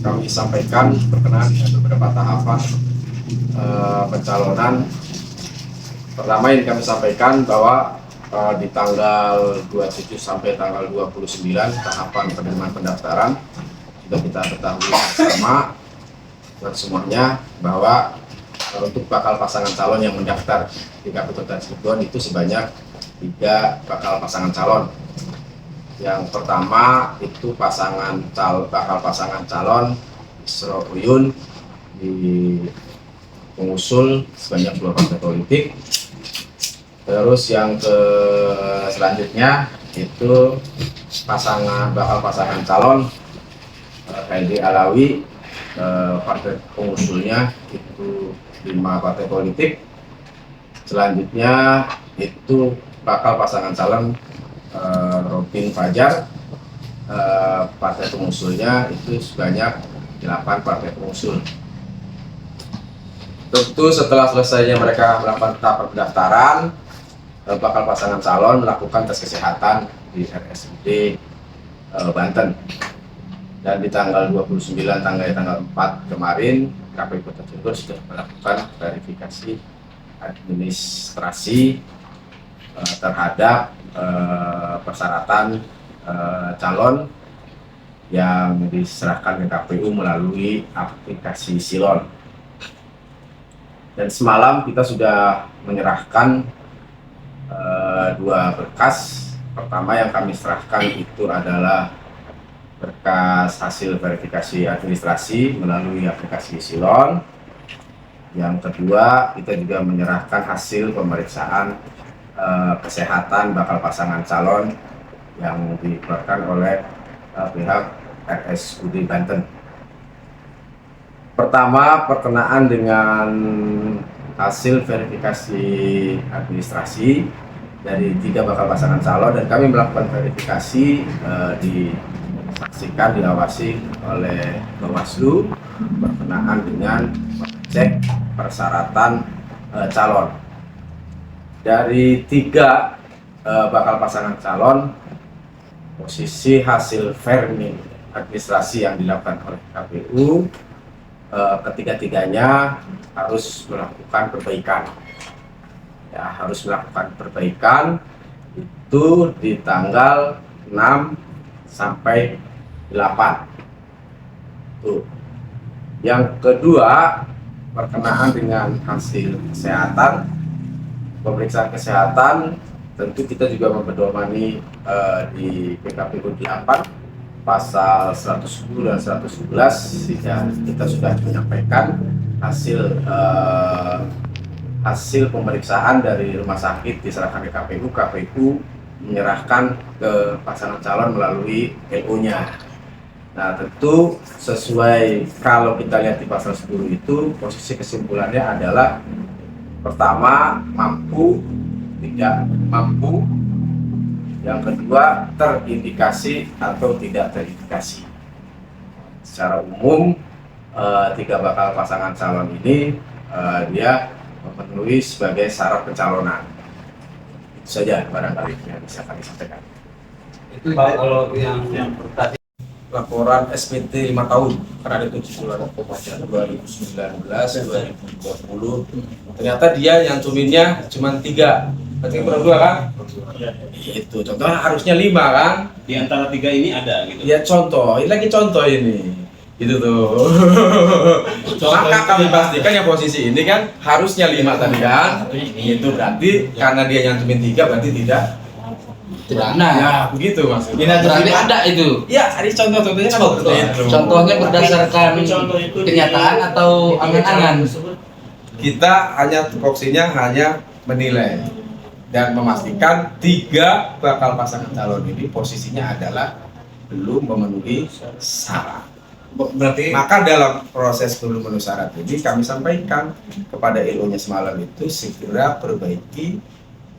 kami sampaikan berkenaan dengan beberapa tahapan pencalonan. Pertama yang kami sampaikan bahwa di tanggal 27 sampai tanggal 29 tahapan penerimaan pendaftaran sudah kita ketahui bersama dan semuanya bahwa untuk bakal pasangan calon yang mendaftar di KPU Kota Cirebon itu sebanyak 3 bakal pasangan calon. Yang pertama itu bakal pasangan calon Isro Uyun di pengusul sebanyak 2 partai politik. Terus yang selanjutnya itu bakal pasangan calon Heidi Alawi, partai pengusulnya itu 5 partai politik. Selanjutnya itu bakal pasangan calon Robin Fajar, partai pengusulnya itu sebanyak 8 partai pengusul. Tentu setelah selesainya mereka melakukan tahap pendaftaran, bakal pasangan calon melakukan tes kesehatan di RSUD Banten. Dan di tanggal 29 tanggal 4 kemarin KPU Kota Cirebon sudah melakukan verifikasi administrasi terhadap persyaratan calon yang diserahkan ke KPU melalui aplikasi Silon. Dan semalam kita sudah menyerahkan 2 berkas. Pertama yang kami serahkan itu adalah berkas hasil verifikasi administrasi melalui aplikasi Silon. Yang kedua, kita juga menyerahkan hasil pemeriksaan kesehatan bakal pasangan calon yang dikeluarkan oleh pihak RSUD Banten. Pertama, perkenaan dengan hasil verifikasi administrasi dari 3 bakal pasangan calon, dan kami melakukan verifikasi disaksikan diawasi oleh Bawaslu berkenaan dengan cek persyaratan calon. Dari 3 bakal pasangan calon, posisi hasil verifikasi administrasi yang dilakukan oleh KPU ketiga-tiganya harus melakukan perbaikan. Ya, harus melakukan perbaikan itu di tanggal 6 sampai 8. Tuh. Yang kedua, berkenaan dengan hasil kesehatan, pemeriksaan kesehatan, tentu kita juga mempedomani di PKPU 8 pasal 110 dan 111 sehingga kita sudah menyampaikan hasil pemeriksaan dari rumah sakit diserahkan ke KPU. KPU menyerahkan ke pasangan calon melalui LO-nya. Nah, tentu sesuai kalau kita lihat di pasal 10 itu, posisi kesimpulannya adalah pertama mampu, tidak mampu, yang kedua terindikasi atau tidak terindikasi. Secara umum 3 bakal pasangan calon ini dia memenuhi sebagai syarat pencalonan. Itu saja barangkali yang bisa kami sampaikan. Itu Pak, kalau yang tadi Laporan SPT 5 tahun karena ada 7 bulan 2019-2020. Ternyata dia yang cuminnya cuma 3. Berarti perlu 2 kan? Itu contohnya harusnya 5 kan? Di antara 3 ini ada gitu. Ya contoh, ini lagi contoh ini. Itu tuh. Maka kami pastikan yang posisi ini kan harusnya 5 tadi kan? Itu berarti karena dia nyantumin 3 berarti tidak benar. Ya, begitu maksudnya. Berarti ada itu. Ya, ada contoh-contohnya kan seperti itu. Contohnya berdasarkan kenyataan atau angan-angan. Kita hanya tupoksinya hanya menilai dan memastikan 3 bakal pasangan calon ini posisinya adalah belum memenuhi syarat. Berarti Maka dalam proses belum memenuhi syarat ini kami sampaikan kepada LO-nya semalam itu segera perbaiki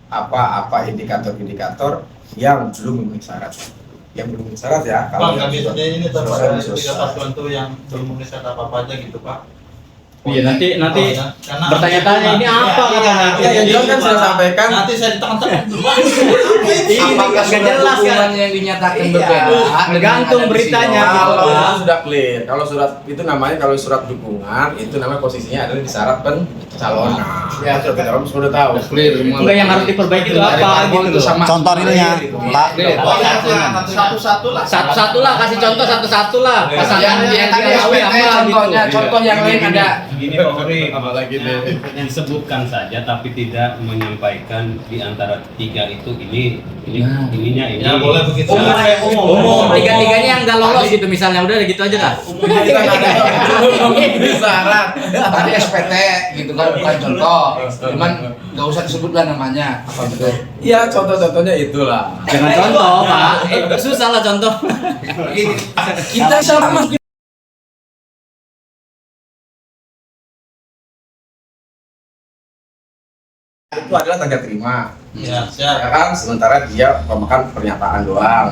apa-apa indikator-indikator yang belum memenuhi syarat. Yang belum memenuhi syarat ya. Pak, kami saja ini terhadap selesai. 3 paslon itu yang belum memenuhi syarat apa aja gitu Pak. iya nanti Karena bertanya-tanya ini apa katanya. Ya, yang jelas kan saya sampaikan. Nanti saya ditekan-tekan dulu Pak. Ini Apakah nggak surat jelas kan? dukungan yang dinyatakan Iya. berbeda? Tergantung dengan ada di beritanya, Silon? gitu. Kalau sudah sudah clear. Kalau surat itu namanya kalau surat dukungan itu namanya posisinya adalah di syarat pencalonan. Ya, kita sudah tahu. Udah clear semua. Enggak, yang harus diperbaiki itu Dari apa parpol gitu itu loh. sama. Contoh realnya, Pak. Satu-satu lah. Satu-satu lah, kasih contoh satu-satu lah. Pasangan yang tadi diketahui SPT apa contohnya, gitu. contoh yang lain ada. Gini Pak Ori, Apalagi deh. disebutkan saja tapi tidak menyampaikan di antara tiga itu ini Nah. ininya ini. Ya boleh begitu. Umum, tiga-tiganya yang nggak lolos gitu misalnya, udah gitu aja kan? Kita ada syarat. Tadi SPT gitu kan bukan contoh. Cuman nggak usah disebut lah namanya. Apa betul? Ya contoh-contohnya itulah. Jangan contoh, Pak. Susah lah contoh. Kita sama Itu adalah tanda terima. Ya, Ya siap. kan, sementara dia memakan pernyataan doang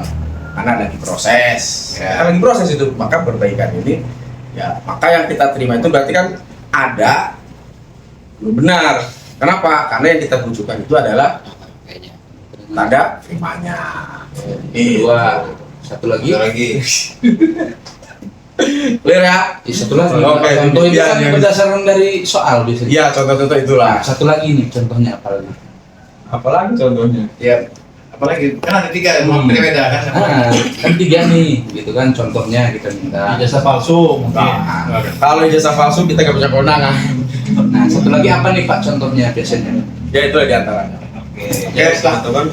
karena lagi proses. Ya, lagi proses itu, maka perbaikan ini ya maka yang kita terima itu berarti kan ada belum benar. Kenapa? Karena yang kita butuhkan itu adalah tanda terimanya. dua, satu lagi. Clear ya? Satu lagi. Oke, Contoh itu iya, kan iya. berdasarkan dari soal biasanya. Iya, contoh-contoh itulah. Satu lagi nih contohnya apa lagi? Apalagi contohnya? Ya. Apalagi kan ada tiga yang mau beda kan. Kan tiga nih, gitu kan contohnya kita minta. Ijazah palsu mungkin. Nah, kalau ijazah palsu kita nggak punya kewenangan. Nah, satu lagi apa nih Pak contohnya biasanya? Ya itu diantaranya. Oke, teman-teman.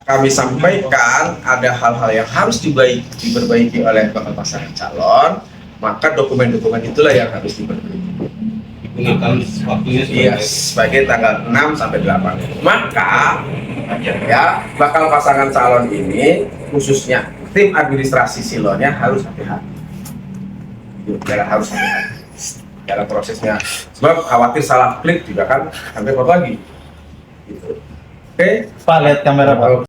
Kami sampaikan ada hal-hal yang harus diperbaiki oleh bakal pasangan calon, maka dokumen-dokumen itulah yang harus diperbaiki. Digunakan waktunya Iya, sebagai tanggal 6 sampai 8. Maka ya bakal pasangan calon ini khususnya tim administrasi silonya harus hati-hati. Itu harus hati-hati dalam prosesnya. Sebab khawatir salah klik juga kan sampai foto lagi. Gitu. Oke. Pak lihat kamera Pak.